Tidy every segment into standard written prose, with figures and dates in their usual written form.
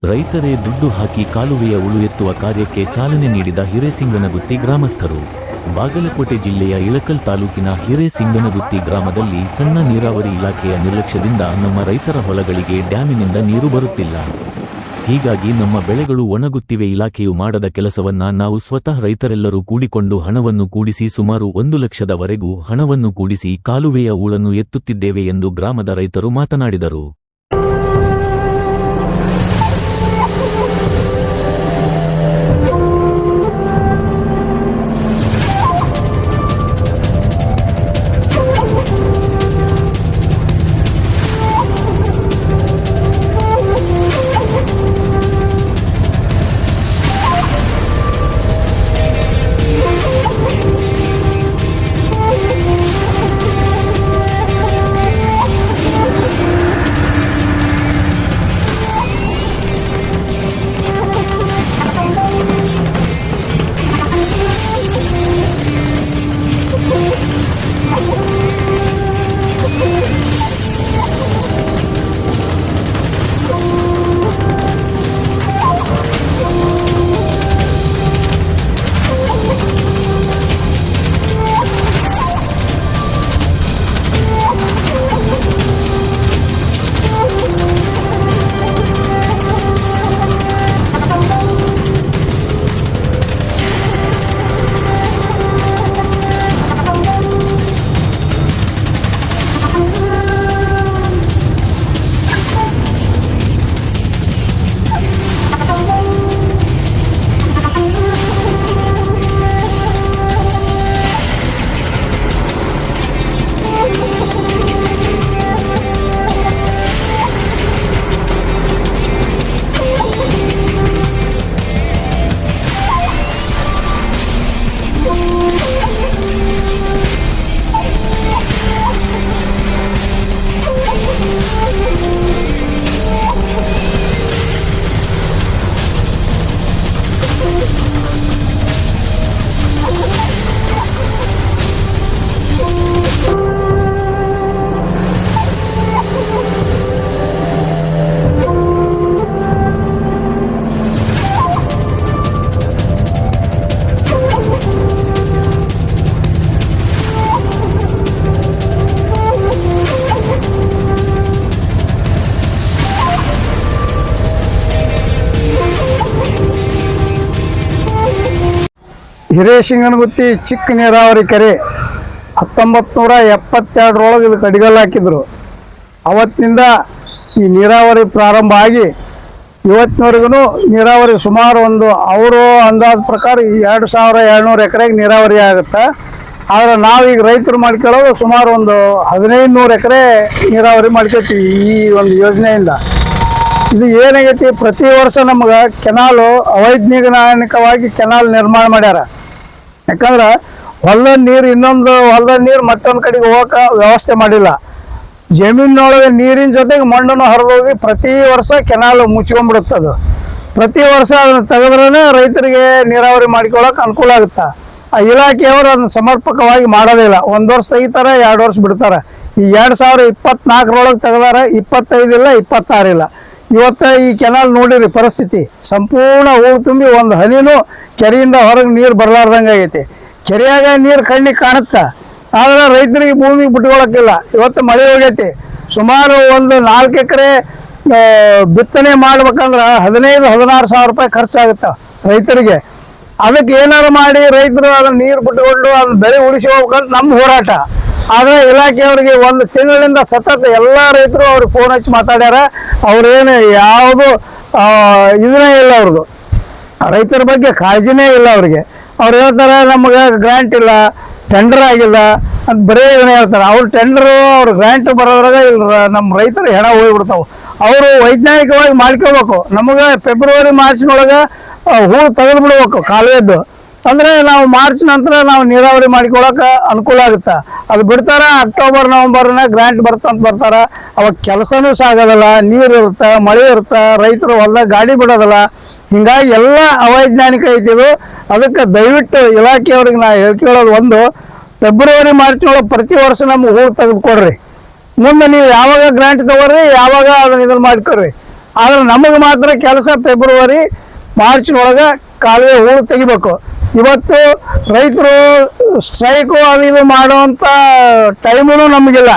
ರೈತರೇ ದುಡ್ಡು ಹಾಕಿ ಕಾಲುವೆಯ ಉಳು ಎತ್ತುವ ಕಾರ್ಯಕ್ಕೆ ಚಾಲನೆ ನೀಡಿದ ಹಿರೇಸಿಂಗನಗುತ್ತಿ ಗ್ರಾಮಸ್ಥರು. ಬಾಗಲಕೋಟೆ ಜಿಲ್ಲೆಯ ಇಳಕಲ್ ತಾಲೂಕಿನ ಹಿರೇಸಿಂಗನಗುತ್ತಿ ಗ್ರಾಮದಲ್ಲಿ ಸಣ್ಣ ನೀರಾವರಿ ಇಲಾಖೆಯ ನಿರ್ಲಕ್ಷ್ಯದಿಂದ ನಮ್ಮ ರೈತರ ಹೊಲಗಳಿಗೆ ಡ್ಯಾಮಿನಿಂದ ನೀರು ಬರುತ್ತಿಲ್ಲ. ಹೀಗಾಗಿ ನಮ್ಮ ಬೆಳೆಗಳು ಒಣಗುತ್ತಿವೆ. ಇಲಾಖೆಯು ಮಾಡದ ಕೆಲಸವನ್ನ ನಾವು ಸ್ವತಃ ರೈತರೆಲ್ಲರೂ ಕೂಡಿಕೊಂಡು ಹಣವನ್ನು ಕೂಡಿಸಿ ಸುಮಾರು 1 ಲಕ್ಷದವರೆಗೂ ಹಣವನ್ನು ಕೂಡಿಸಿ ಕಾಲುವೆಯ ಹೂಳನ್ನು ಎತ್ತುತ್ತಿದ್ದೇವೆ ಎಂದು ಗ್ರಾಮದ ರೈತರು ಮಾತನಾಡಿದರು. ಹಿರೇಸಿಂಗನಗುತ್ತಿ ಚಿಕ್ಕ ನೀರಾವರಿ ಕೆರೆ 1972 ಇದಕ್ಕೆ ಅಡಿಗಲ್ಲು ಹಾಕಿದ್ರು. ಅವತ್ತಿನಿಂದ ಈ ನೀರಾವರಿ ಪ್ರಾರಂಭ ಆಗಿ ಇವತ್ತಿನವರೆಗೂ ನೀರಾವರಿ ಸುಮಾರು ಅವರು ಅಂದಾಜು ಪ್ರಕಾರ 2700 ಎಕರೆಗೆ ನೀರಾವರಿ ಆಗುತ್ತೆ. ಆದರೆ ನಾವೀಗ ರೈತರು ಮಾಡ್ಕೊಳ್ಳೋದು ಸುಮಾರು 1500 ಎಕರೆ ನೀರಾವರಿ ಮಾಡ್ಕೊತೀವಿ ಈ ಒಂದು ಯೋಜನೆಯಿಂದ. ಇದು ಏನಾಗೈತಿ, ಪ್ರತಿ ವರ್ಷ ನಮ್ಗೆ ಕೆನಾಲು ಅವೈಜ್ಞಾನಿಕವಾಗಿ ಕೆನಾಲ್ ನಿರ್ಮಾಣ ಮಾಡ್ಯಾರ. ಯಾಕಂದ್ರೆ ಹೊಲದ ನೀರು ಇನ್ನೊಂದು ಹೊಲದ ನೀರು ಮತ್ತೊಂದು ಕಡೆಗೆ ಹೋಗೋಕೆ ವ್ಯವಸ್ಥೆ ಮಾಡಿಲ್ಲ. ಜಮೀನಿನೊಳಗೆ ನೀರಿನ ಜೊತೆಗೆ ಮಣ್ಣನ್ನು ಹರಿದೋಗಿ ಪ್ರತಿ ವರ್ಷ ಕೆನಾಲ್ ಮುಚ್ಕೊಂಡ್ಬಿಡುತ್ತದು. ಪ್ರತಿ ವರ್ಷ ಅದನ್ನು ತೆಗೆದ್ರೇ ರೈತರಿಗೆ ನೀರಾವರಿ ಮಾಡಿಕೊಳ್ಳೋಕೆ ಅನುಕೂಲ ಆಗುತ್ತೆ. ಆ ಇಲಾಖೆಯವರು ಅದನ್ನು ಸಮರ್ಪಕವಾಗಿ ಮಾಡೋದಿಲ್ಲ. 1 ವರ್ಷ ತೆಗಿತಾರೆ, 2 ವರ್ಷ ಬಿಡ್ತಾರೆ. ಈ 2024 ತೆಗೆದಾರೆ, 25 ಇಲ್ಲ, 26 ಇಲ್ಲ. ಇವತ್ತು ಈ ಕೆನಾಲ್ ನೋಡಿರಿ ಪರಿಸ್ಥಿತಿ, ಸಂಪೂರ್ಣ ಹೂಳು ತುಂಬಿ ಒಂದು ಹನಿನೂ ಕೆರೆಯಿಂದ ಹೊರಗೆ ನೀರು ಬರಲಾರ್ದಂಗೆ ಆಗೈತಿ. ಕೆರೆಯಾಗ ನೀರು ಕಣ್ಣಿಗೆ ಕಾಣುತ್ತೆ, ಆದರೆ ರೈತರಿಗೆ ಭೂಮಿಗೆ ಬಿಟ್ಕೊಳಕ್ಕಿಲ್ಲ. ಇವತ್ತು ಮಳೆ ಹೋಗೈತಿ. ಸುಮಾರು 4 ಎಕರೆ ಬಿತ್ತನೆ ಮಾಡ್ಬೇಕಂದ್ರೆ 15-16 ಸಾವಿರ ರೂಪಾಯಿ ಖರ್ಚಾಗುತ್ತೆ ರೈತರಿಗೆ. ಅದಕ್ಕೆ ಏನಾರು ಮಾಡಿ ರೈತರು ಅದನ್ನು ನೀರು ಬಿಟ್ಟುಕೊಂಡು ಅದನ್ನ ಬೆಳೆ ಉಳಿಸಿ ಹೋಗ್ಬೇಕಂತ ನಮ್ಮ ಹೋರಾಟ. ಆದರೆ ಇಲಾಖೆಯವರಿಗೆ 1 ತಿಂಗಳಿಂದ ಸತತ ಎಲ್ಲ ರೈತರು ಅವ್ರಿಗೆ ಫೋನ್ ಹಚ್ಚಿ ಮಾತಾಡ್ಯಾರ. ಅವ್ರೇನು ಯಾವುದು ಇದನ್ನೇ ಇಲ್ಲ, ಅವ್ರದ್ದು ರೈತರ ಬಗ್ಗೆ ಕಾಳಜಿನೇ ಇಲ್ಲ ಅವ್ರಿಗೆ. ಅವ್ರು ಹೇಳ್ತಾರೆ ನಮಗೆ ಗ್ರ್ಯಾಂಟ್ ಇಲ್ಲ, ಟೆಂಡರ್ ಆಗಿಲ್ಲ ಅಂತ ಬರೀ ಇದನ್ನೇ ಹೇಳ್ತಾರೆ. ಅವ್ರು ಟೆಂಡರು ಅವ್ರು ಗ್ರ್ಯಾಂಟ್ ಬರೋದ್ರಾಗ ಇಲ್ಲ ನಮ್ಮ ರೈತರು ಹೆಣ ಹೋಗ್ಬಿಡ್ತಾವೆ. ಅವರು ವೈಜ್ಞಾನಿಕವಾಗಿ ಮಾಡ್ಕೋಬೇಕು. ನಮಗೆ ಫೆಬ್ರವರಿ ಮಾರ್ಚ್ನೊಳಗೆ ಹೂಳು ತೆಗೆದು ಬಿಡ್ಬೇಕು ಕಾಲುವೆದ್ದು. ಅಂದರೆ ನಾವು ಮಾರ್ಚ್ ನಂತರ ನಾವು ನೀರಾವರಿ ಮಾಡಿಕೊಳ್ಳೋಕೆ ಅನುಕೂಲ ಆಗುತ್ತೆ. ಅದು ಬಿಡ್ತಾರೆ ಅಕ್ಟೋಬರ್ ನವಂಬರ್ನ ಗ್ರ್ಯಾಂಟ್ ಬರ್ತಂತ ಬರ್ತಾರೆ. ಅವಾಗ ಕೆಲಸನೂ ಸಾಗೋದಿಲ್ಲ, ನೀರು ಇರುತ್ತೆ, ಮಳೆ ಇರುತ್ತೆ, ರೈತರು ಹೊಲ್ದಾಗ ಗಾಡಿ ಬಿಡೋದಿಲ್ಲ. ಹಿಂಗಾಗಿ ಎಲ್ಲ ಅವೈಜ್ಞಾನಿಕ ಐತಿದು. ಅದಕ್ಕೆ ದಯವಿಟ್ಟು ಇಲಾಖೆಯವ್ರಿಗೆ ನಾ ಹೇಳ್ಕೊಳ್ಳೋದು, ಫೆಬ್ರವರಿ ಮಾರ್ಚ್ನೊಳಗೆ ಪ್ರತಿ ವರ್ಷ ನಮ್ಗೆ ಹೂಳು ತೆಗೆದುಕೊಡ್ರಿ. ಮುಂದೆ ನೀವು ಯಾವಾಗ ಗ್ರ್ಯಾಂಟ್ ತೊಗೊಳ್ರಿ, ಯಾವಾಗ ಅದನ್ನ ಇದನ್ನು ಮಾಡ್ಕೊಡ್ರಿ. ಆದ್ರೆ ನಮಗೆ ಮಾತ್ರ ಕೆಲಸ ಫೆಬ್ರವರಿ ಮಾರ್ಚ್ ಒಳಗೆ ಕಾಲುವೆ ಹೂಳು ತೆಗಿಬೇಕು. ಇವತ್ತು ರೈತರು ಸ್ಟ್ರೈಕು ಅದು ಇದು ಮಾಡುವಂಥ ಟೈಮೂ ನಮಗಿಲ್ಲ.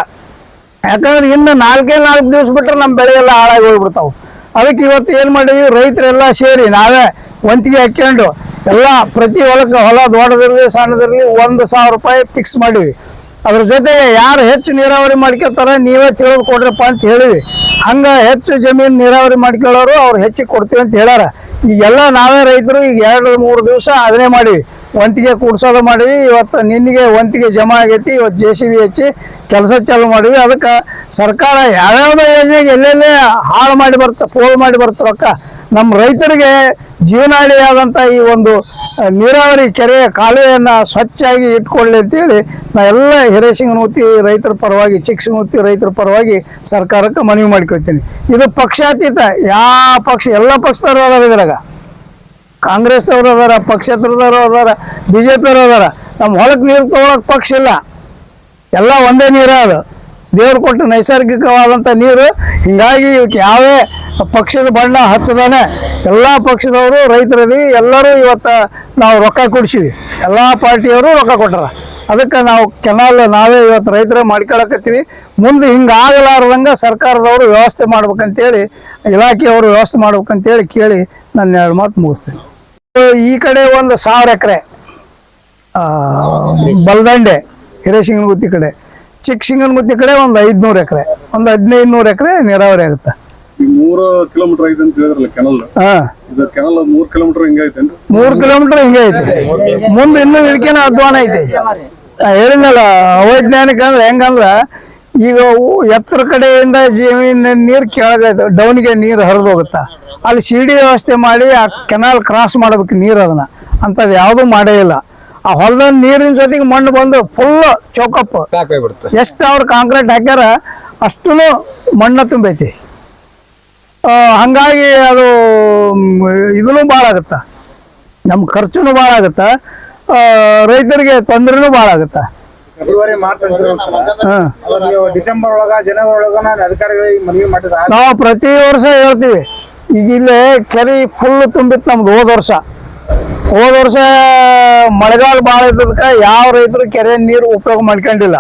ಯಾಕಂದ್ರೆ ಇನ್ನು 4 ದಿವಸ ಬಿಟ್ಟರೆ ನಮ್ಮ ಬೆಳೆ ಎಲ್ಲ ಹಾಳಾಗಿ ಹೋಗ್ಬಿಡ್ತಾವೆ. ಅದಕ್ಕೆ ಇವತ್ತು ಏನು ಮಾಡೀವಿ, ರೈತರೆಲ್ಲ ಸೇರಿ ನಾವೇ ವಂತಿಗೆ ಹಾಕ್ಕೊಂಡು ಎಲ್ಲ ಪ್ರತಿ ಹೊಲಕ್ಕೆ, ಹೊಲ ದೊಡ್ಡದಿರಲಿ ಸಣ್ಣದಿರಲಿ, 1,000 ರೂಪಾಯಿ ಫಿಕ್ಸ್ ಮಾಡೀವಿ. ಅದ್ರ ಜೊತೆಗೆ ಯಾರು ಹೆಚ್ಚು ನೀರಾವರಿ ಮಾಡ್ಕೊತಾರೆ ನೀವೇ ತಿಳಿದು ಕೊಡ್ರಪ್ಪ ಅಂತ ಹೇಳಿವಿ. ಹಂಗೆ ಹೆಚ್ಚು ಜಮೀನು ನೀರಾವರಿ ಮಾಡ್ಕೊಳ್ಳೋರು ಅವ್ರು ಹೆಚ್ಚಿಗೆ ಕೊಡ್ತೀವಿ ಅಂತ ಹೇಳ್ಯಾರ. ಈಗೆಲ್ಲ ನಾವೇ ರೈತರು ಈಗ 2-3 ದಿವಸ ಅದನ್ನೇ ಮಾಡೀವಿ, ವಂತಿಗೆ ಕೂಡ್ಸೋದು ಮಾಡೀವಿ. ಇವತ್ತು ನಿನ್ನೆಗೆ ವಂತಿಗೆ ಜಮಾ ಆಗೈತಿ. ಇವತ್ತು JCB ಹಚ್ಚಿ ಕೆಲಸ ಚಾಲು ಮಾಡೀವಿ. ಅದಕ್ಕೆ ಸರ್ಕಾರ ಯಾವ್ಯಾವುದೋ ಯೋಜನೆಗೆ ಎಲ್ಲೆಲ್ಲೇ ಹಾಳು ಮಾಡಿ ಪೋಲ್ ಮಾಡಿ ರೊಕ್ಕ ನಮ್ಮ ರೈತರಿಗೆ ಜೀವನಾಡಿಯಾದಂಥ ಈ ಒಂದು ನೀರಾವರಿ ಕೆರೆ ಕಾಲುವೆಯನ್ನು ಸ್ವಚ್ಛಾಗಿ ಇಟ್ಕೊಳ್ಳಿ ಅಂತೇಳಿ ನಾ ಎಲ್ಲ ಹಿರೇಸಿಂಗನೂತಿ ರೈತರ ಪರವಾಗಿ, ಚಿಕ್ಕಸಿಂಗನೂತಿ ರೈತರ ಪರವಾಗಿ ಸರ್ಕಾರಕ್ಕೆ ಮನವಿ ಮಾಡ್ಕೊಳ್ತೀನಿ. ಇದು ಪಕ್ಷಾತೀತ, ಯಾವ ಪಕ್ಷ, ಎಲ್ಲ ಪಕ್ಷದವರು ಅದಾರ ಇದ್ರಾಗ. ಕಾಂಗ್ರೆಸ್ದವರು ಅದಾರ, ಪಕ್ಷೇತರದವರು ಅದಾರ, BJP ಅವರು ಅದಾರ. ನಮ್ಮ ಹೊಲಕ್ಕೆ ನೀರು ತೊಗೊಳಕ್ಕೆ ಪಕ್ಷ ಇಲ್ಲ, ಎಲ್ಲ ಒಂದೇ ನೀರು. ಅದು ದೇವ್ರು ಕೊಟ್ಟು ನೈಸರ್ಗಿಕವಾದಂಥ ನೀರು. ಹೀಗಾಗಿ ಇವಕ್ಕೆ ಯಾವೇ ಪಕ್ಷದ ಬಣ್ಣ ಹಚ್ಚದಾನೆ ಎಲ್ಲ ಪಕ್ಷದವರು ರೈತರಿದ್ದೀವಿ. ಎಲ್ಲರೂ ಇವತ್ತು ನಾವು ರೊಕ್ಕ ಕೊಡ್ಸಿವಿ, ಎಲ್ಲ ಪಾರ್ಟಿಯವರು ರೊಕ್ಕ ಕೊಟ್ಟಾರ. ಅದಕ್ಕೆ ನಾವು ಕೆನಾಲ್ ನಾವೇ ಇವತ್ತು ರೈತರೇ ಮಾಡ್ಕೊಳಕತ್ತೀವಿ. ಮುಂದೆ ಹಿಂಗೆ ಆಗಲಾರ್ದಂಗೆ ಸರ್ಕಾರದವರು ವ್ಯವಸ್ಥೆ ಮಾಡ್ಬೇಕಂತೇಳಿ, ಇಲಾಖೆಯವರು ವ್ಯವಸ್ಥೆ ಮಾಡ್ಬೇಕಂತೇಳಿ ಕೇಳಿ ನನ್ನ 2 ಮಾತು ಮುಗಿಸ್ತೀನಿ. ಈ ಕಡೆ 1,000 ಎಕರೆ ಬಲದಂಡೆ ಹಿರೇಸಿಂಗನಗುತ್ತಿ ಕಡೆ, ಚಿಕ್ಕಸಿಂಗನಗುತ್ತಿ ಕಡೆ 500 ಎಕರೆ, 1,500 ಎಕರೆ ನೀರಾವರಿ ಆಗುತ್ತೆ. 3 ಕಿಲೋಮೀಟರ್ ಐತೆ ಅಂತ ಹೇಳಿದ್ರಲ್ಲ ಕೆನಲ್. ಇದು ಕೆನಲ್ 3 ಕಿಲೋಮೀಟರ್ ಹಿಂಗೆ ಐತೇನ್ರಿ? 3 ಕಿಲೋಮೀಟರ್ ಹಿಂಗೆ ಐತೆ. ಮುಂದೆ ಇನ್ನೂ ಇದಕ್ಕೇನ ಅಧ್ವಾನ ಐತೆ. ಹೇಳಿದ್ನಲ್ಲ, ಅವೈಜ್ಞಾನಿಕ ಅಂದ್ರೆ ಹೆಂಗಂದ್ರ ಈಗ ಎತ್ತರ ಕಡೆಯಿಂದ ಜಮೀನು ನೀರು ಕೆಳಗೈತೆ, ಡೌನಿಗೆ ನೀರು ಹರಿದು ಹೋಗುತ್ತಾ. ಅಲ್ಲಿ CD ವ್ಯವಸ್ಥೆ ಮಾಡಿ ಆ ಕೆನಾಲ್ ಕ್ರಾಸ್ ಮಾಡ್ಬೇಕು ನೀರು. ಅದನ್ನ ಅಂಥದ್ದು ಯಾವುದೂ ಮಾಡೇ ಇಲ್ಲ. ಆ ಹೊಲದ ನೀರಿನ ಜೊತೆಗೆ ಮಣ್ಣು ಬಂದು ಫುಲ್ ಚೌಕಪ್, ಎಷ್ಟು ಅವ್ರು ಕಾಂಕ್ರೀಟ್ ಹಾಕ್ಯಾರ ಅಷ್ಟು ಮಣ್ಣು ತುಂಬೈತಿ. ಹಂಗಾಗಿ ಅದು ಇದೂ ಭಾಳ ಆಗುತ್ತ, ನಮ್ಮ ಖರ್ಚುನು ಭಾಳ ಆಗುತ್ತ, ರೈತರಿಗೆ ತೊಂದರೆನೂ ಭಾಳ ಆಗುತ್ತ. ಫೆಬ್ರವರಿ ಮಾರ್ಚ್ ಡಿಸೆಂಬರ್ ಒಳಗ ಜನವರಿ ಒಳಗ ಅಧಿಕಾರಿಗಳಿಗೆ ಮನವಿ ಮಾಡಿದ ನಾವು ಪ್ರತಿ ವರ್ಷ ಹೇಳ್ತೀವಿ. ಈಗ ಇಲ್ಲೇ ಕೆರೆ ಫುಲ್ ತುಂಬಿತ್ತು ನಮ್ದು. ಹೋದ ವರ್ಷ ಮಳೆಗಾಲ ಭಾಳ ಇದ್ದದಕ್ಕೆ ಯಾವ ರೈತರು ಕೆರೆ ನೀರು ಉಪಯೋಗ ಮಾಡ್ಕೊಂಡಿಲ್ಲ.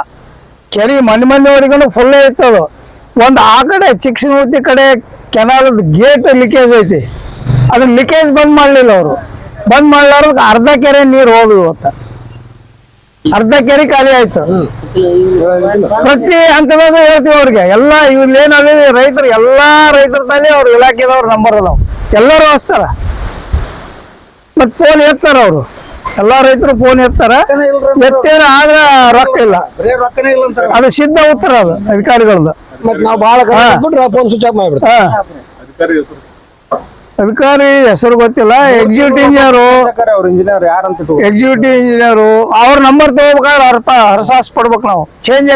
ಕೆರೆ ಮನೆವರೆಗೂ ಫುಲ್ಲೇ ಇತ್ತದು. ಒಂದು ಆ ಕಡೆ ಚಿಕ್ಕಸಿಂಗನೂತಿ ಕಡೆ ಕೆನಾಲದ ಗೇಟ್ ಲೀಕೇಜ್ ಐತಿ, ಅದನ್ನ ಲೀಕೇಜ್ ಬಂದ್ ಮಾಡಲಿಲ್ಲ ಅವರು. ಬಂದ್ ಮಾಡ್ಲಾರ್ದಕ್ಕೆ ಅರ್ಧ ಕೆರೆ ನೀರು ಹೋದ್ವು. ಇವತ್ತು ಅರ್ಧ ಕೆರೆ ಖಾಲಿ ಆಯ್ತು. ಪ್ರತಿ ಹಂತದಾಗ ಹೇಳ್ತೀವಿ ಅವ್ರಿಗೆ ಎಲ್ಲ. ಇಲ್ಲೇನದ ರೈತರು, ಎಲ್ಲಾ ರೈತರ ತಾನೇ ಅವ್ರ ಇಲಾಖೆದವ್ರ ನಂಬರ್ ಅದಾವ, ಎಲ್ಲರೂ ಹಚ್ತಾರ. ಮತ್ ಫೋನ್ ಎತ್ತಾರ ಅವರು, ಎಲ್ಲಾ ರೈತರು ಫೋನ್ ಎತ್ತಾರ. ಎತ್ತೇನ ಆದ್ರೆ ರೊಕ್ಕ ಇಲ್ಲ, ಅದು ಸಿದ್ಧ ಉತ್ತರ ಅದು ಅಧಿಕಾರಿಗಳದ್ದು. ಅಧಿಕಾರಿ ಹೆಸರು ಗೊತ್ತಿಲ್ಲ. ಎಕ್ಸಿಕ್ಯೂಟಿವ್ ಇಂಜಿನಿಯರು ಅವ್ರ ನಂಬರ್ ತಗೋಬೇಕಾದ್ರೆ ಹರಸಾಸ್ ಪಡ್ಬೇಕು ನಾವು. ಚೇಂಜ್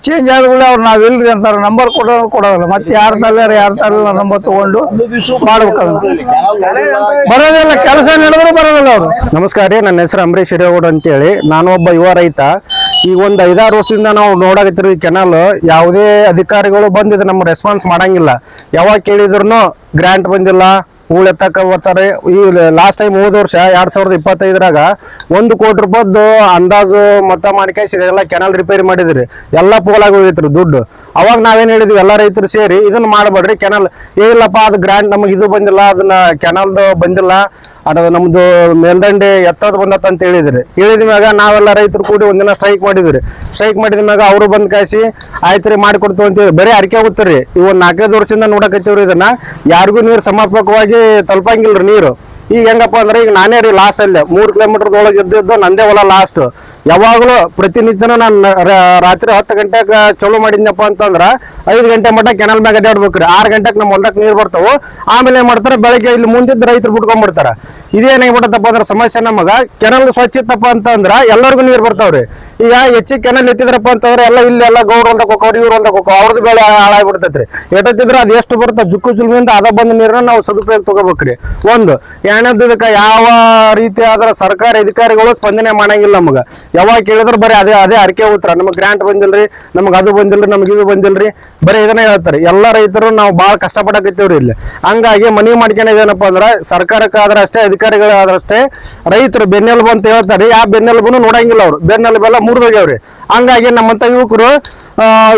ಚೇಂಜ್ ಆದ್ಮೇಲೆ ಅವ್ರು ನಾವ್ ಇಲ್ರಿ ಅಂತಾರ, ನಂಬರ್ ಕೊಡೋದಿಲ್ಲ. ಮತ್ತೆ ಯಾರ ತಾಲಿಲ್ಲ ನಂಬರ್ ತಗೊಂಡು ಮಾಡ್ಬೇಕಲ್ಲ, ಬರೋದಿಲ್ಲ. ಕೆಲಸ ನಡೆದ್ರು ಬರೋದಿಲ್ಲ ಅವರು. ನಮಸ್ಕಾರ ರೀ, ನನ್ನ ಹೆಸರು ಅಂಬರೀಶ್ ಹಿರೇಗೌಡ ಅಂತೇಳಿ. ನಾನು ಒಬ್ಬ ಯುವ ರೈತ. ಈಗ ಒಂದು 5-6 ವರ್ಷದಿಂದ ನಾವು ನೋಡಾಕತ್ತೀವಿ ಈ ಕೆನಾಲ್. ಯಾವುದೇ ಅಧಿಕಾರಿಗಳು ಬಂದಿದ್ದು ನಮ್ಮ ರೆಸ್ಪಾನ್ಸ್ ಮಾಡಂಗಿಲ್ಲ. ಯಾವಾಗ ಕೇಳಿದ್ರು ಗ್ರಾಂಟ್ ಬಂದಿಲ್ಲ, ಹೂಳ್ ಎತ್ತಕ ಬರ್ತಾರೆ. ಈ ಲಾಸ್ಟ್ ಟೈಮ್ ಹೋದ ವರ್ಷ 2025ರಾಗ 1 ಕೋಟಿ ರೂಪಾಯಿದ್ದು ಅಂದಾಜು ಮೊತ್ತ ಮಾಡಿಕಾಯಿಸಿ ಎಲ್ಲ ಕೆನಾಲ್ ರಿಪೇರಿ ಮಾಡಿದ್ರಿ. ಎಲ್ಲ ಪೋಲಾಗಿ ಹೋಗಿತ್ರಿ ದುಡ್ಡು. ಅವಾಗ ನಾವೇನ್ ಹೇಳಿದ್ವಿ, ಎಲ್ಲ ರೈತರು ಸೇರಿ ಇದನ್ನ ಮಾಡಬೇಡ್ರಿ, ಕೆನಾಲ್ ಏನಿಲ್ಲಪ್ಪ ಅದು ಗ್ರಾಂಟ್ ನಮಗೆ ಇದು ಬಂದಿಲ್ಲ, ಅದನ್ನ ಕೆನಾಲ್ದು ಬಂದಿಲ್ಲ, ಅದು ನಮ್ದು ಮೇಲ್ದಂಡೆ ಎತ್ತದ ಬಂದತ್ತ ಅಂತ ಹೇಳಿದ ಮ್ಯಾಗ ನಾವೆಲ್ಲ ರೈತರು ಕೂಡಿ ಒಂದಿನ ಸ್ಟ್ರೈಕ್ ಮಾಡಿದ್ರಿ. ಸ್ಟ್ರೈಕ್ ಮಾಡಿದ ಮ್ಯಾಗ ಅವರು ಬಂದ್ ಕಾಯಿಸಿ ಆಯ್ತ್ರಿ ಮಾಡಿಕೊಡ್ತು ಅಂತೇಳಿ ಬರೀ ಅರಿಕೆ ಹೋಗ್ತಾರ್ರಿ. ಇವ್ 4-5 ವರ್ಷದಿಂದ ನೋಡಕತ್ತೀವ್ರಿ. ಇದನ್ನ ಯಾರಿಗೂ ನೀರು ಸಮರ್ಪಕವಾಗಿ ತಲುಪಂಗಿಲ್ರಿ ನೀರು. ಈಗ ಹೆಂಗಪ್ಪ ಅಂದ್ರೆ, ಈಗ ನಾನೇ ರೀ ಲಾಸ್ಟ್ ಅಲ್ಲೇ 3 ಕಿಲೋಮೀಟರ್ದೊಳಗೆ ಇದ್ದಿದ್ದು ನಂದೇ ಹೊಲ ಲಾಸ್ಟ್. ಯಾವಾಗಲೂ ಪ್ರತಿನಿತ್ಯನ ನಾನು ರಾತ್ರಿ 10 ಗಂಟೆಗೆ ಚಲೋ ಮಾಡಿದ್ನಪ್ಪ ಅಂತಂದ್ರ 5 ಗಂಟೆ ಮಟ್ಟ ಕೆನಲ್ ಮ್ಯಾಗ ಅಡ್ಡಾಡ್ಬೇಕ್ರಿ. 6 ಗಂಟೆಗೆ ನಮ್ಮ ಹೊಲದಾಗ ನೀರು ಬರ್ತಾವ. ಆಮೇಲೆ ಏನ್ ಮಾಡ್ತಾರೆ, ಬೆಳಗ್ಗೆ ಇಲ್ಲಿ ಮುಂದಿದ್ದ ರೈತರು ಬಿಟ್ಕೊಂಡ್ಬಿಡ್ತಾರ. ಇದೇನಾಗ್ಬಿಟ್ಟಪ್ಪ ಅಂದ್ರೆ ಸಮಸ್ಯೆ ನಮಗ. ಕೆನಲ್ ಸ್ವಚ್ಛ ಇತ್ತಪ್ಪ ಅಂತಂದ್ರ ಎಲ್ಲರಿಗೂ ನೀರು ಬರ್ತಾವ್ರಿ. ಈಗ ಹೆಚ್ಚಿಗೆ ಕೆನಲ್ ಎತ್ತಿದ್ರಪ್ಪ ಅಂತಂದ್ರೆ ಎಲ್ಲ ಇಲ್ಲಿ ಎಲ್ಲ ಗೌಡ್ರ ಹೊಲ್ದಾಗ ಹೋಗೋರು, ಇವ್ರ ಹೊಲ್ದಾಗ ಹೋಗೋ, ಅವ್ರದ್ದು ಬೆಳೆ ಹಾಳಾಗ್ಬಿಡ್ತೈತ್ರಿ. ಎಟ್ಟತ್ತಿದ್ರೆ ಅದು ಎಷ್ಟು ಬರುತ್ತೆ ಜುಕ್ಕು ಜುಲ್ಮಿಂದ ಅದ ಬಂದ ನೀರನ್ನ ನಾವು ಸದುಪಯೋಗ ತಗೋಬೇಕ್ರಿ. ಒಂದು ಕಾಣೋದಕ್ಕ ಯಾವ ರೀತಿ ಆದ್ರ ಸರ್ಕಾರಿ ಅಧಿಕಾರಿಗಳು ಸ್ಪಂದನೆ ಮಾಡಂಗಿಲ್ಲ ನಮಗ. ಯಾವಾಗ ಕೇಳಿದ್ರು ಬರೀ ಅದೇ ಅರಿಕೆ ಉತ್ತರ, ನಮಗ್ ಗ್ರಾಂಟ್ ಬಂದಿಲ್ರಿ, ನಮಗ್ ಅದು ಬಂದಿಲ್ರಿ, ನಮಗ್ ಇದು ಬಂದಿಲ್ರಿ, ಬರೀ ಇದನ್ನ ಹೇಳ್ತಾರೆ. ಎಲ್ಲ ರೈತರು ನಾವು ಬಾಳ ಕಷ್ಟಪಡಕತ್ತೀವ್ರಿ ಇಲ್ಲಿ. ಹಂಗಾಗಿ ಮನವಿ ಮಾಡ್ಕೊಂಡೇನಪ್ಪ ಅಂದ್ರ ಸರ್ಕಾರಕ್ಕೆ ಆದ್ರ ಅಷ್ಟೇ, ಅಧಿಕಾರಿಗಳಾದ್ರಷ್ಟೇ, ರೈತರು ಬೆನ್ನೆಲುಬು ಅಂತ ಹೇಳ್ತಾರೆ. ಯಾವ ಬೆನ್ನೆಲುಬುನು ನೋಡಂಗಿಲ್ಲ ಅವ್ರು, ಬೆನ್ನೆಲುಬೆಲ್ಲ ಮುರಿದೋಗ್ಯಾವ್ರಿ. ಹಂಗಾಗಿ ನಮ್ಮಂತ ಯುವಕರು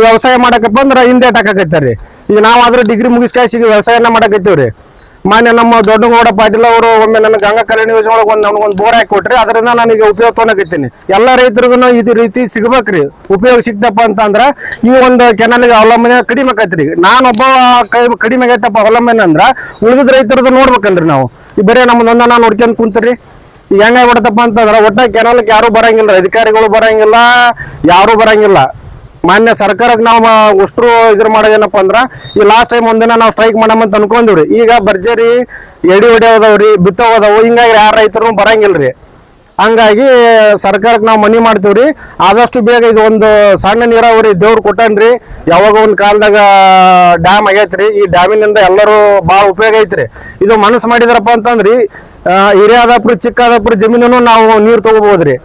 ವ್ಯವಸಾಯ ಮಾಡಕಪ್ಪ ಅಂದ್ರ ಹಿಂದೇಟ್ ಹಾಕಕತ್ತಾರ್ರಿ. ಈಗ ನಾವಾದ್ರೂ ಡಿಗ್ರಿ ಮುಗಿಸ್ಕಾಸಿ ವ್ಯವಸಾಯನ ಮಾಡಕತ್ತೀವ್ರಿ. ಮಾನ್ಯ ನಮ್ಮ ದೊಡ್ಡಗೌಡ ಪಾಟೀಲ್ ಅವರು ಒಮ್ಮೆ ನನ್ನ ಗಂಗಾ ಕಲ್ಯಾಣ ಯೋಜನೆ ಒಳಗೆ ಒಂದು ಬೋರ್ ಹಾಕಿ ಕೊಟ್ರಿ. ಅದರಿಂದ ನನಗೆ ಉಪಯೋಗ ತೊಗೊಳಕತ್ತೀನಿ. ಎಲ್ಲ ರೈತರಿಗೂ ಇದೇ ರೀತಿ ಸಿಗ್ಬೇಕ್ರಿ. ಉಪಯೋಗ ಸಿಕ್ತಪ್ಪ ಅಂತಂದ್ರ ಈ ಒಂದು ಕೆನಾಲಿಗೆ ಅವಲಂಬನೆ ಕಡಿಮೆ ಆಕೈತ್ರಿ. ನಾನೊಬ್ಬ ಕಡಿಮೆ ಆಗೈತಪ್ಪ ಅವಲಂಬನೆ ಅಂದ್ರ ಉಳಿದ ರೈತರದ್ದು ನೋಡ್ಬೇಕಲ್ರಿ ನಾವು. ಈ ಬರೀ ನಮ್ಮದೊಂದ ನಾವು ನೋಡ್ಕೊಂಡ್ ಕುಂತ್ರಿ ಈಗ ಹೆಂಗಾಗ್ಬಿಡತಪ್ಪ ಅಂತಂದ್ರ ಒಟ್ಟ ಕೆನಾಲಕ್ಕೆ ಯಾರು ಬರಂಗಿಲ್ಲ, ಅಧಿಕಾರಿಗಳು ಬರಂಗಿಲ್ಲ, ಯಾರು ಬರಂಗಿಲ್ಲ. ಮಾನ್ಯ ಸರ್ಕಾರಕ್ಕೆ ನಾವು ಅಷ್ಟ್ರು ಇದ್ರ ಮಾಡೋದೇನಪ್ಪ ಅಂದ್ರ ಈ ಲಾಸ್ಟ್ ಟೈಮ್ ಒಂದಿನ ನಾವು ಸ್ಟ್ರೈಕ್ ಮಾಡಮಂತ ಅನ್ಕೊಂಡಿವ್ರಿ. ಈಗ ಭರ್ಜರಿ ಎಡಿ ಹೊಡೆಯೋದವ್ರಿ, ಬಿತ್ತೋದವು, ಹಿಂಗಾಗಿ ಯಾರ ರೈತರು ಬರಂಗಿಲ್ರಿ. ಹಂಗಾಗಿ ಸರ್ಕಾರಕ್ಕೆ ನಾವು ಮನವಿ ಮಾಡ್ತೀವ್ರಿ, ಆದಷ್ಟು ಬೇಗ ಇದು ಒಂದು ಸಣ್ಣ ನೀರಾವರಿ ದೇವ್ರು ಕೊಟ್ಟನ್ರಿ. ಯಾವಾಗ ಒಂದು ಕಾಲದಾಗ ಡ್ಯಾಮ್ ಆಗೈತ್ರಿ. ಈ ಡ್ಯಾಮಿನಿಂದ ಎಲ್ಲರೂ ಭಾಳ ಉಪಯೋಗ ಐತ್ರಿ. ಇದು ಮನಸ್ಸು ಮಾಡಿದ್ರಪ್ಪ ಅಂತಂದ್ರಿ ಹಿರಿಯಾದಪುರ ಚಿಕ್ಕದಾಪುರ ಜಮೀನು ನಾವು ನೀರು ತಗೋಬಹುದ್ರಿ.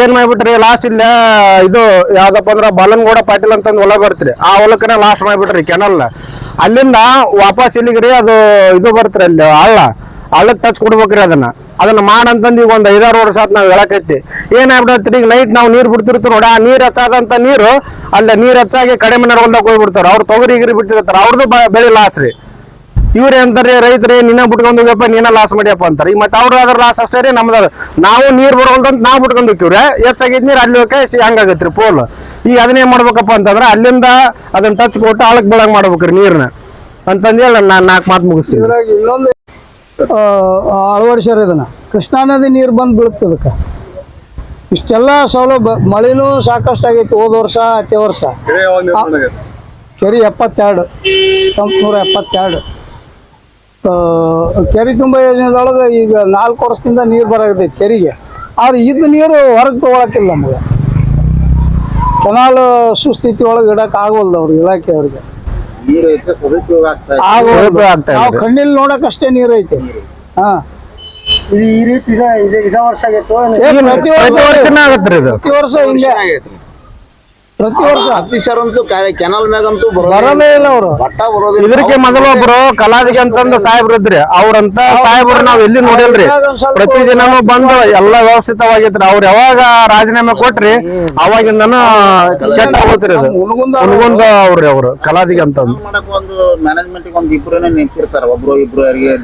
ಏನ್ ಮಾಡ್ಬಿಟ್ರಿ ಲಾಸ್ಟ್ ಇಲ್ಲ ಇದು ಯಾವ್ದಪ್ಪ ಅಂದ್ರ ಬಾಲನಗೌಡ ಪಾಟೀಲ್ ಅಂತಂದ್ ಹೊಲ ಬರ್ತ್ರಿ. ಆ ಹೊಲಕ್ಕನ ಲಾಸ್ಟ್ ಮಾಡ್ಬಿಟ್ರಿ ಕೆನಲ್. ಅಲ್ಲಿಂದ ವಾಪಸ್ ಇಲ್ಲಿಗ್ರಿ ಅದು ಇದು ಬರ್ತ್ರಿ, ಅಲ್ಲಿ ಹಳ್ಳಕ್ ಟಚ್ ಕೊಡ್ಬೇಕ್ರಿ. ಅದನ್ನ ಮಾಡಂತಂದ್ ಈಗ ಒಂದ್ 5-6 ವರ್ಷ ಆತ್ ನಾವ್ ಹೇಳಕೈತಿ. ಏನಾಗ್ಬಿಡತ್ರಿ, ಈಗ ನೈಟ್ ನಾವು ನೀರ್ ಬಿಡ್ತಿರ್ತೀವಿ ನೋಡಿ, ಆ ನೀರ್ ಹಚ್ಚಾದಂತ ನೀರು ಅಲ್ಲ ನೀರ್ ಹಚ್ಚಾಗಿ ಕಡಿಮೆ ಹೊಲ್ದಾಗ ಹೋಗ್ಬಿಡ್ತಾರ. ಅವ್ರು ತೊಗರಿ ಗಿರಿ ಬಿಟ್ಟಿರ್ತಾರ, ಅವ್ರದ್ದು ಬೆಳೆ ಲಾಸ್ ರೀ. ಇವ್ರ ಅಂತಾರೆ ರೈತರೇ ನಿನ್ನ ಬಿಟ್ಕೊಂಡ್ ಹೋಗ್ಯಪ್ಪ, ನೀನ ಲಾಸ್ ಮಾಡ್ಯಪ್ಪ ಅಂತಾರೆ. ಈಗ ಮತ್ತೆ ಅವ್ರ ಅದ್ರ ಲಾಸ್ ಅಷ್ಟೇ ರೀ. ನಮ್ದ ನಾವು ನೀರ್ ಬರೋಲ್ದಂತ ನಾವು ಬಿಟ್ಕೊಂಡ್ ಹೋಗ್ತೀವ್ರಿ. ಹೆಚ್ಚಾಗಿದ್ ನೀರ್ ಅಲ್ಲಿ ಹೋಗಿ ಹಂಗಾಗತ್ರಿ ಪೋಲ್. ಈಗ ಅದನ್ನೇ ಮಾಡ್ಬೇಕಪ್ಪ ಅಂತಂದ್ರ ಅಲ್ಲಿಂದ ಅದನ್ನ ಟಚ್ ಕೊಟ್ಟು ಆಳಕ್ ಬೆಳಗ್ ಮಾಡ್ಬೇಕ್ರಿ ನೀರ್ನ ಅಂತಂದೇಳಿ ನಾನು 4 ಮಾತು ಮುಗಿಸ್ತೀನಿ. ಇದ್ರಾಗ ಇನ್ನೊಂದು ಅಳವಡಿಸ್ಯಾರ ಇದನ್ನ, ಕೃಷ್ಣಾ ನದಿ ನೀರು ಬಂದು ಬೀಳುತ್ತೆ ಅದಕ್ಕೆ. ಇಷ್ಟೆಲ್ಲ ಸೌಲಭ್ಯ, ಮಳೆನೂ ಸಾಕಷ್ಟು ಆಗೈತಿ. ಹೋದ ವರ್ಷ ಅತ್ತೆ ವರ್ಷ ಕೆರೆ 72 1972 ಕೆರೆ ತುಂಬ ಯೋಜನೆದೊಳಗೆ ಈಗ 4 ವರ್ಷದಿಂದ ನೀರು ಬರಾಕತೈತಿ ಕೆರೆಗೆ. ಆದ್ರೆ ಇದು ನೀರು ಹೊರಗೆ ತೊಗೊಳಕಿಲ್ಲ ನಮ್ಗೆ. ಕೆನಾಲ್ ಸುಸ್ಥಿತಿ ಒಳಗೆ ಇಡಕ್ ಆಗೋಲ್ದು ಅವ್ರಿಗೆ, ಇಲಾಖೆಯವ್ರಿಗೆ ನೀರು ಐತೆ ಸದುಪಯೋಗ ಆಗ್ತಾ ಇದೆ. ಆಗ್ತಾ ನಾವು ಇದೆ. ಕಣ್ಣಿಲ್ ನೋಡಕ್ ಅಷ್ಟೇ ನೀರು ಐತೆ. ಹಾ, ಇದು ಈ ರೀತಿ ಇದ ವರ್ಷ ಆಗೈತೋ ಪ್ರತಿ ವರ್ಷನ ಆಗತ್ರಿ ಇದು. ಪ್ರತಿ ವರ್ಷ ಹಿಂಗೆ, ಆಗೈತ್ರಿ. ಪ್ರತಿ ವರ್ಷ ಆಫೀಸರ್ ಅಂತೂ ಕೆನಲ್ ಮ್ಯಾಗಂತೂ ಬರೋದೇ ಇಲ್ಲ ಅವರು. ಬಟ್ಟ ಬರೋದಿಲ್ಲ. ಇದಕ್ಕೆ ಮೊದಲು ಒಬ್ರು ಕಲಾದಿಗೆ ಅಂತಂದು ಸಾಹೇಬ್ರು ಇದ್ರಿ. ಅವ್ರಂತ ಸಾಹೇಬ್ರು ನಾವ್ ಎಲ್ಲಿ ನೋಡಿಲ್ರಿ. ಪ್ರತಿದಿನನೂ ಬಂದು ಎಲ್ಲಾ ವ್ಯವಸ್ಥಿತವಾಗಿತ್ರಿ. ಅವ್ರು ಯಾವಾಗ ರಾಜೀನಾಮೆ ಕೊಟ್ರಿ ಅವಾಗಿಂದನು ಕೆಟ್ಟ ಹೋಗ್ತಿರಿ. ಅದು ಹುನಗುಂದ ಅವ್ರಿ ಅವ್ರು ಕಲಾದಿಗೆ ಅಂತಂದು. ಮಾಡಕ್ ಒಂದು ಮ್ಯಾನೇಜ್ಮೆಂಟ್ ಒಂದು ಇಬ್ರನ್ನ ನೆನ್ಪಿರ್ತಾರ, ಒಬ್ರು ಇಬ್ರು ಯಾರಿಗೆ.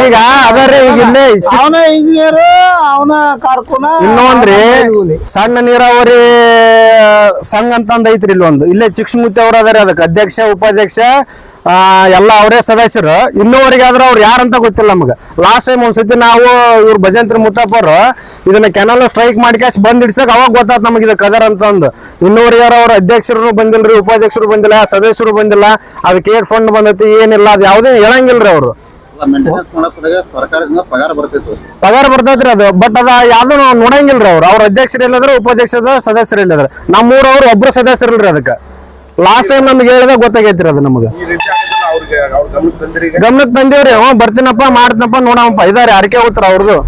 ಈಗ ಅದರಿ ಈಗ ಇಲ್ಲೇ ಅವನ ಇಂಜಿನಿಯರ್, ಅವನ ಕಾರ್ಕುನ. ಇನ್ನೊಂದ್ರಿ ಸಣ್ಣ ನೀರಾವರಿ ಸಂಘ ಅಂತಂದ್ ಐತ್ರಿ ಇಲ್ಲಿ ಒಂದು. ಇಲ್ಲೇ ಚಿಕ್ಕಮುತ್ತಿ ಅವ್ರ ಅದಾರೆ, ಅದಕ್ಕೆ ಅಧ್ಯಕ್ಷ ಉಪಾಧ್ಯಕ್ಷ ಎಲ್ಲ ಅವರೇ ಸದಸ್ಯರು. ಇನ್ನೂವರೆಗಾದ್ರ ಅವ್ರು ಯಾರಂತ ಗೊತ್ತಿಲ್ಲ ನಮ್ಗೆ. ಲಾಸ್ಟ್ ಟೈಮ್ ಒಂದ್ಸತಿ ನಾವು ಇವ್ರು ಭಜಂತ್ರಿ ಮುತ್ತಪ್ಪರು ಇದನ್ನ ಕೆನಲ್ ಸ್ಟ್ರೈಕ್ ಮಾಡ್ಕಾಶ್ ಬಂದ್ ಇಡ್ಸಕ್ ಅವಾಗ ಗೊತ್ತಾತ್ ನಮಗೆ ಇದು ಕದರ್ ಅಂತಂದು. ಇನ್ನೂವರೆಗಾರ ಅವ್ರ ಅಧ್ಯಕ್ಷರು ಬಂದಿಲ್ರಿ, ಉಪಾಧ್ಯಕ್ಷರು ಬಂದಿಲ್ಲ, ಸದಸ್ಯರು ಬಂದಿಲ್ಲ, ಅದಕ್ಕೆ ಏಟ್ ಫಂಡ್ ಬಂದೈತಿ ಏನಿಲ್ಲ, ಅದು ಯಾವುದೇ ಹೇಳಂಗಿಲ್ರಿ ಅವ್ರು. ಮೇಂಟೆನೆನ್ಸ್ ಮಾಡಕ್ಕೆ ಸರ್ಕಾರದಿಂದ ಪಗಾರ ಬರ್ತೈತಿ, ಪಗಾರ ಬರ್ತೈತ್ರಿ ಅದು. ಬಟ್ ಅದ ಯಾವ್ದು ನೋಡಂಗಿಲ್ರಿ ಅವ್ರು. ಅವ್ರ ಅಧ್ಯಕ್ಷರು ಇಲ್ಲದ್ರ, ಉಪಾಧ್ಯಕ್ಷದ ಸದಸ್ಯರು ಇಲ್ಲದ್ರ. ನಮ್ಮೂರವ್ರು ಒಬ್ರು ಸದಸ್ಯರಿಲ್ರಿ ಅದಕ್ಕೆ. ಲಾಸ್ಟ್ ಟೈಮ್ ನಮ್ಗೆ ಹೇಳಿದಾಗ ಗೊತ್ತಾಗೈತ್ರಿ ಅದು ನಮ್ಗೆ. ಗಮನಕ್ಕೆ ತಂದಿವ್ರಿ. ಬರ್ತೀನಪ್ಪ, ಮಾಡ್ತೀನಪ್ಪ, ನೋಡಪ್ಪ ಇದಾರೆ ಅರಿಕೆ ಉತ್ತರ ಅವ್ರದ್ದು.